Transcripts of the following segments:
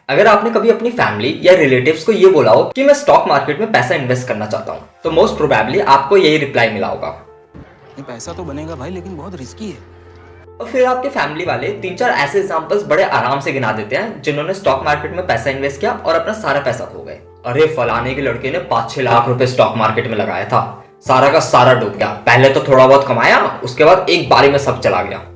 अगर आपने कभी अपनी फैमिली या रिलेटिव्स को ये बोला हो कि मैं स्टॉक मार्केट में पैसा इन्वेस्ट करना चाहता हूँ, तो मोस्ट प्रोबेबली आपको यही रिप्लाई मिला होगा, पैसा तो बनेगा भाई, लेकिन बहुत रिस्की है। और फिर आपके फैमिली वाले 3-4 ऐसे एग्जांपल्स बड़े आराम से गिना देते हैं जिन्होंने स्टॉक मार्केट में पैसा इन्वेस्ट किया और अपना सारा पैसा खो गए। अरे फलाने के लड़के ने 5-6 लाख रुपए स्टॉक मार्केट में लगाया था, सारा का सारा डूब गया। पहले तो थोड़ा बहुत कमाया, उसके बाद एक बारी में सब चला गया।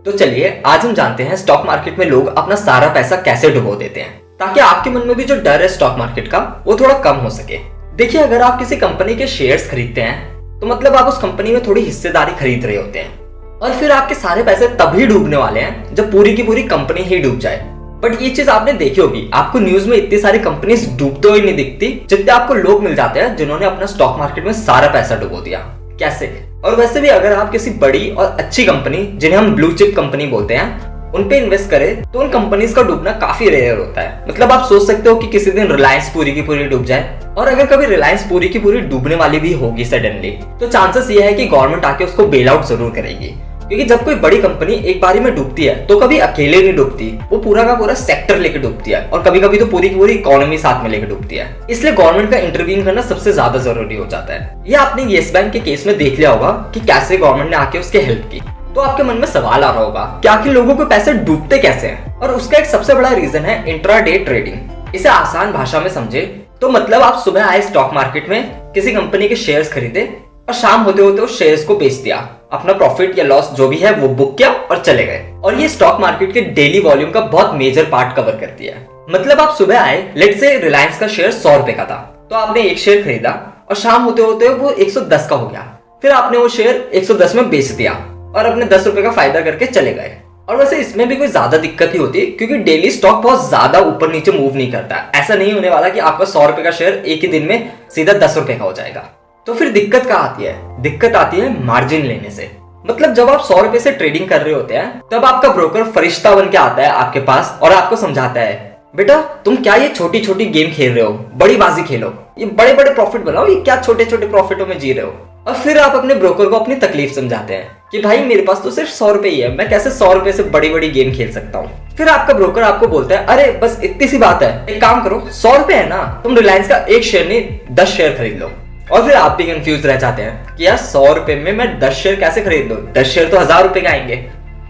तो चलिए आज हम जानते हैं स्टॉक मार्केट में लोग अपना सारा पैसा कैसे डुबो देते हैं, ताकि आपके मन में भी जो डर है स्टॉक मार्केट का वो थोड़ा कम हो सके। देखिए, अगर आप किसी कंपनी के शेयर्स खरीदते हैं तो मतलब आप उस कंपनी में थोड़ी हिस्सेदारी खरीद रहे होते हैं, और फिर आपके सारे पैसे तभी डूबने वाले हैं जब पूरी की पूरी कंपनी ही डूब जाए। बट ये चीज आपने देखी होगी, आपको न्यूज में इतनी सारी कंपनीज डूबते हुए नहीं दिखती जितने आपको लोग मिल जाते हैं जिन्होंने अपना स्टॉक मार्केट में सारा पैसा डुबो दिया। कैसे? और वैसे भी अगर आप किसी बड़ी और अच्छी कंपनी, जिन्हें हम ब्लू चिप कंपनी बोलते हैं, उन पे इन्वेस्ट करें तो उन कंपनीज का डूबना काफी रेयर होता है। मतलब आप सोच सकते हो कि किसी दिन रिलायंस पूरी की पूरी डूब जाए, और अगर कभी रिलायंस पूरी की पूरी डूबने वाली भी होगी सडनली, तो चांसेस ये है कि गवर्नमेंट आके उसको बेल आउट जरूर करेगी। क्योंकि जब कोई बड़ी कंपनी एक बारी में डूबती है तो कभी अकेले नहीं डूबती, वो पूरा का पूरा सेक्टर लेके डूबती है, और कभी कभी तो पूरी की पूरी इकोनॉमी साथ में लेके डूबती है। इसलिए गवर्नमेंट का इंटरवीन करना सबसे ज्यादा जरूरी हो जाता है। ये आपने येस बैंक के केस में देख लिया होगा कि कैसे गवर्नमेंट ने आके उसके हेल्प की। तो आपके मन में सवाल आ रहा होगा कि आखिर लोगों के पैसे डूबते कैसे हैं, और उसका एक सबसे बड़ा रीजन है इंट्राडे ट्रेडिंग। इसे आसान भाषा में समझे तो मतलब आप सुबह आए स्टॉक मार्केट में, किसी कंपनी के शेयर्स खरीदे और शाम होते होते उस शेयर्स को बेच दिया, अपना प्रॉफिट या लॉस जो भी है वो बुक किया और चले गए। और ये स्टॉक मार्केट के डेली वॉल्यूम का बहुत मेजर पार्ट कवर करती है। मतलब आप सुबह आए, लेट्स से रिलायंस का शेयर 100 रुपए का था, तो आपने एक शेयर खरीदा और शाम होते होते वो 110 का हो गया। फिर आपने वो शेयर 110 में बेच दिया और अपने 10 रुपए का फायदा करके चले गए। और वैसे इसमें भी कोई ज्यादा दिक्कत नहीं होती, क्योंकि डेली स्टॉक बहुत ज्यादा ऊपर नीचे मूव नहीं करता। ऐसा नहीं होने वाला कि आपका 100 रुपए का शेयर एक ही दिन में सीधा 10 रुपए का हो जाएगा। तो फिर दिक्कत कहाँ आती है? दिक्कत आती है मार्जिन लेने से। मतलब जब आप 100 रुपए से ट्रेडिंग कर रहे होते हैं, तब आपका ब्रोकर फरिश्ता बन के आता है आपके पास और आपको समझाता है, बेटा तुम क्या ये छोटी छोटी गेम खेल रहे हो, बड़ी बाजी खेलो, ये बड़े बड़े प्रॉफिट बनाओ, ये क्या छोटे छोटे प्रॉफिटों में जी रहे हो। और फिर आप अपने ब्रोकर को अपनी तकलीफ समझाते हैं कि भाई मेरे पास तो सिर्फ 100 रुपए ही है, मैं कैसे 100 रुपए से बड़ी बड़ी गेम खेल सकता हूँ। फिर आपका ब्रोकर आपको बोलता है, अरे बस इतनी सी बात है, एक काम करो, 100 रुपए है ना, तुम रिलायंस का एक शेयर नहीं 10 शेयर खरीद लो। और फिर आप भी कंफ्यूज रह जाते हैं कि यार 100 रुपए में मैं 10 शेयर कैसे खरीद लूं, 10 शेयर तो 1000 रुपए के आएंगे।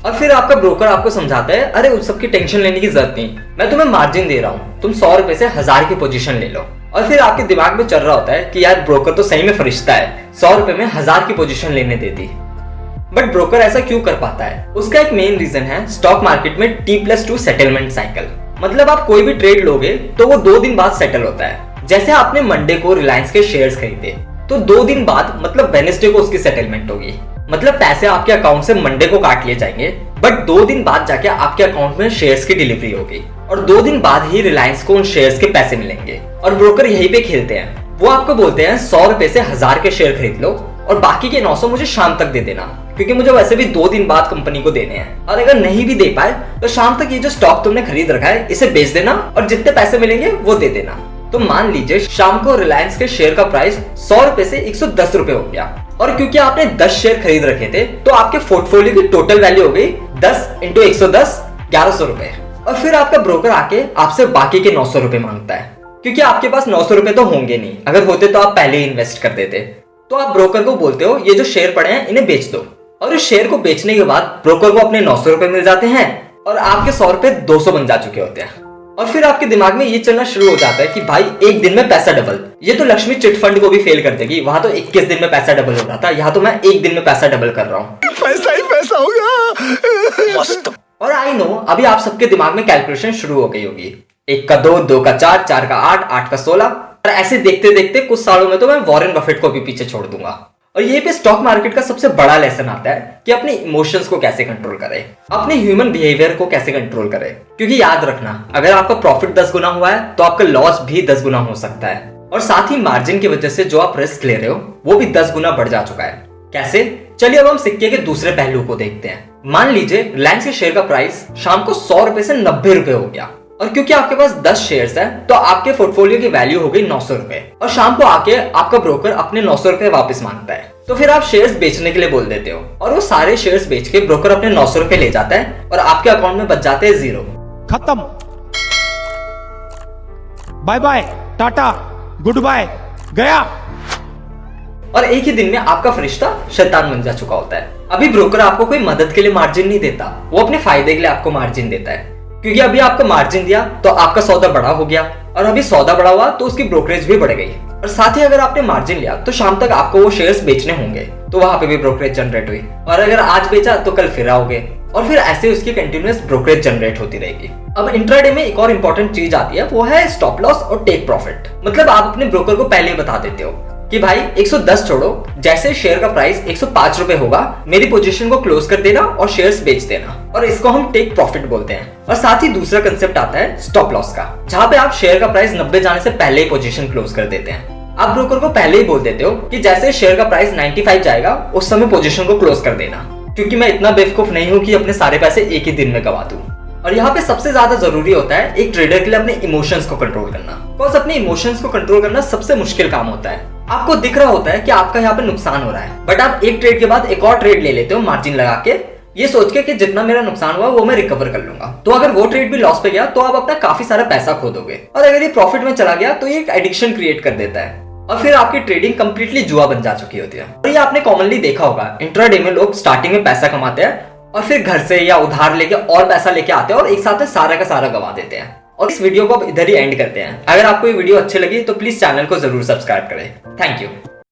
और फिर आपका ब्रोकर आपको समझाता है, अरे उस सब की टेंशन लेने की जरूरत नहीं, मैं तुम्हें मार्जिन दे रहा हूँ, तुम 100 रुपए से 1000 की पोजीशन ले लो। और फिर आपके दिमाग में चल रहा होता है कि यार ब्रोकर तो सही में फरिश्ता है, 100 रुपए में 1000 की पोजीशन लेने देती। बट ब्रोकर ऐसा क्यों कर पाता है? उसका एक मेन रीजन है स्टॉक मार्केट में T+2 सेटलमेंट साइकिल। मतलब आप कोई भी ट्रेड लोगे तो वो 2 दिन बाद सेटल होता है। जैसे आपने मंडे को रिलायंस के शेयर्स खरीदे, तो 2 दिन बाद मतलब वेडनेसडे को उसकी सेटलमेंट होगी। मतलब पैसे आपके अकाउंट से मंडे को काट लिए जाएंगे, बट 2 दिन बाद जाके आपके अकाउंट में शेयर्स की डिलीवरी होगी, और 2 दिन बाद ही रिलायंस को उन शेयर्स के पैसे मिलेंगे। और ब्रोकर यहीं पे खेलते हैं, वो आपको बोलते हैं 100 रुपए से 1000 के शेयर खरीद लो और बाकी के 900 मुझे शाम तक दे देना, क्योंकि मुझे वैसे भी 2 दिन बाद कंपनी को देने हैं। और अगर नहीं भी दे पाए तो शाम तक ये जो स्टॉक तुमने खरीद रखा है इसे बेच देना और जितने पैसे मिलेंगे वो दे देना। तो मान लीजिए शाम को रिलायंस के शेयर का प्राइस 100 रुपए से 110 रुपए हो गया, और क्योंकि आपने 10 शेयर खरीद रखे थे तो आपके पोर्टफोलियो की टोटल वैल्यू हो गई 10 × 110 1100 रुपए। और फिर आपका ब्रोकर आके आपसे बाकी के 900 रुपए मांगता है, क्योंकि आपके पास 900 रुपए तो होंगे नहीं, अगर होते तो आप पहले ही इन्वेस्ट कर देते। तो आप ब्रोकर को बोलते हो ये जो शेयर पड़े हैं इन्हें बेच दो, और इस शेयर को बेचने के बाद ब्रोकर को अपने 900 रुपए मिल जाते हैं और आपके 100 रुपए 200 बन जा चुके होते हैं। और फिर आपके दिमाग में ये चलना शुरू हो जाता है कि भाई एक दिन में पैसा डबल, ये तो लक्ष्मी चिट फंड को भी फेल कर देगी, वहां तो 21 दिन में पैसा डबल हो रहा था, यहाँ तो मैं एक दिन में पैसा डबल कर रहा हूँ, पैसा ही पैसा होगा मस्त। और आई नो अभी आप सबके दिमाग में कैलकुलेशन शुरू हो गई होगी, 1 का 2, 2 का 4, 4 का 8, 8 का 16, और ऐसे देखते देखते कुछ सालों में तो मैं वॉरेन बफेट को भी पीछे छोड़ दूंगा। और यही पे स्टॉक मार्केट का सबसे बड़ा लेसन आता है कि अपने इमोशंस को कैसे कंट्रोल करें, अपने ह्यूमन बिहेवियर को कैसे कंट्रोल करें। क्योंकि याद रखना, अगर आपका प्रॉफिट 10 गुना हुआ है तो आपका लॉस भी 10 गुना हो सकता है, और साथ ही मार्जिन की वजह से जो आप रिस्क ले रहे हो वो भी 10 गुना बढ़ जा चुका है। कैसे? चलिए अब हम सिक्के के दूसरे पहलू को देखते हैं। मान लीजिए रिलायंस के शेयर का प्राइस शाम को 100 रुपए से 90 रुपए हो गया, और क्योंकि आपके पास 10 शेयर्स है तो आपके पोर्टफोलियो की वैल्यू हो गई 900 रुपए, और शाम को आके आपका ब्रोकर अपने 900 रुपए वापस मांगता है। तो फिर आप शेयर्स बेचने के लिए बोल देते हो, और वो सारे शेयर्स बेच के ब्रोकर अपने 900 रुपए ले जाता है और आपके अकाउंट में बच जाते हैं 0। खत्म। Bye bye, tata, goodbye, गया। और एक ही दिन में आपका फरिश्ता शैतान बन जा चुका होता है। अभी ब्रोकर आपको कोई मदद के लिए मार्जिन नहीं देता, वो अपने फायदे के लिए आपको मार्जिन देता है, क्योंकि अभी आपको मार्जिन दिया तो आपका सौदा बड़ा हो गया, और अभी सौदा बड़ा हुआ तो उसकी ब्रोकरेज भी बढ़ गई। और साथ ही अगर आपने मार्जिन लिया तो शाम तक आपको वो शेयर्स बेचने होंगे, तो वहां पे भी ब्रोकरेज जनरेट हुई, और अगर आज बेचा तो कल फिर आओगे, और फिर ऐसे उसकी कंटिन्यूअस ब्रोकरेज जनरेट होती रहेगी। अब इंट्राडे में एक और इंपॉर्टेंट चीज आती है, वो है स्टॉप लॉस और टेक प्रॉफिट। मतलब आप अपने ब्रोकर को पहले ही बता देते हो कि भाई 110 छोड़ो, जैसे शेयर का प्राइस 105 रुपए होगा, मेरी पोजीशन को क्लोज कर देना और शेयर्स बेच देना, और इसको हम टेक प्रॉफिट बोलते हैं। और साथ ही दूसरा कंसेप्ट आता है स्टॉप लॉस का, जहां पे आप शेयर का प्राइस 90 जाने से पहले ही पोजीशन क्लोज कर देते हैं। आप ब्रोकर को पहले ही बोल देते हो कि जैसे शेयर का प्राइस 95 जाएगा उस समय पोजीशन को क्लोज कर देना, क्योंकि मैं इतना बेवकूफ नहीं हूं कि अपने सारे पैसे एक ही दिन में गवा दूं। और यहाँ पे सबसे ज्यादा जरूरी होता है एक ट्रेडर के लिए अपने इमोशंस को कंट्रोल करना, बिकॉज़ अपने इमोशंस को कंट्रोल करना सबसे मुश्किल काम होता है। आपको दिख रहा होता है कि आपका यहाँ पे नुकसान हो रहा है, बट आप एक ट्रेड के बाद एक और ट्रेड ले लेते हो मार्जिन लगा के, ये सोच के कि जितना मेरा नुकसान हुआ वो मैं रिकवर कर लूंगा। तो अगर वो ट्रेड भी लॉस पे गया तो आप अपना काफी सारा पैसा खो दोगे, और अगर ये प्रॉफिट में चला गया तो ये एक एडिक्शन क्रिएट कर देता है, और फिर आपकी ट्रेडिंग कंप्लीटली जुआ बन जा चुकी होती है। और ये आपने कॉमनली देखा होगा, इंट्राडे में लोग स्टार्टिंग में पैसा कमाते हैं और फिर घर से या उधार लेके और पैसा लेके आते हैं और एक साथ में सारा का सारा गवा देते हैं। और इस वीडियो को अब इधर ही एंड करते हैं। अगर आपको ये वीडियो अच्छी लगी तो प्लीज चैनल को जरूर सब्सक्राइब करें। Thank you.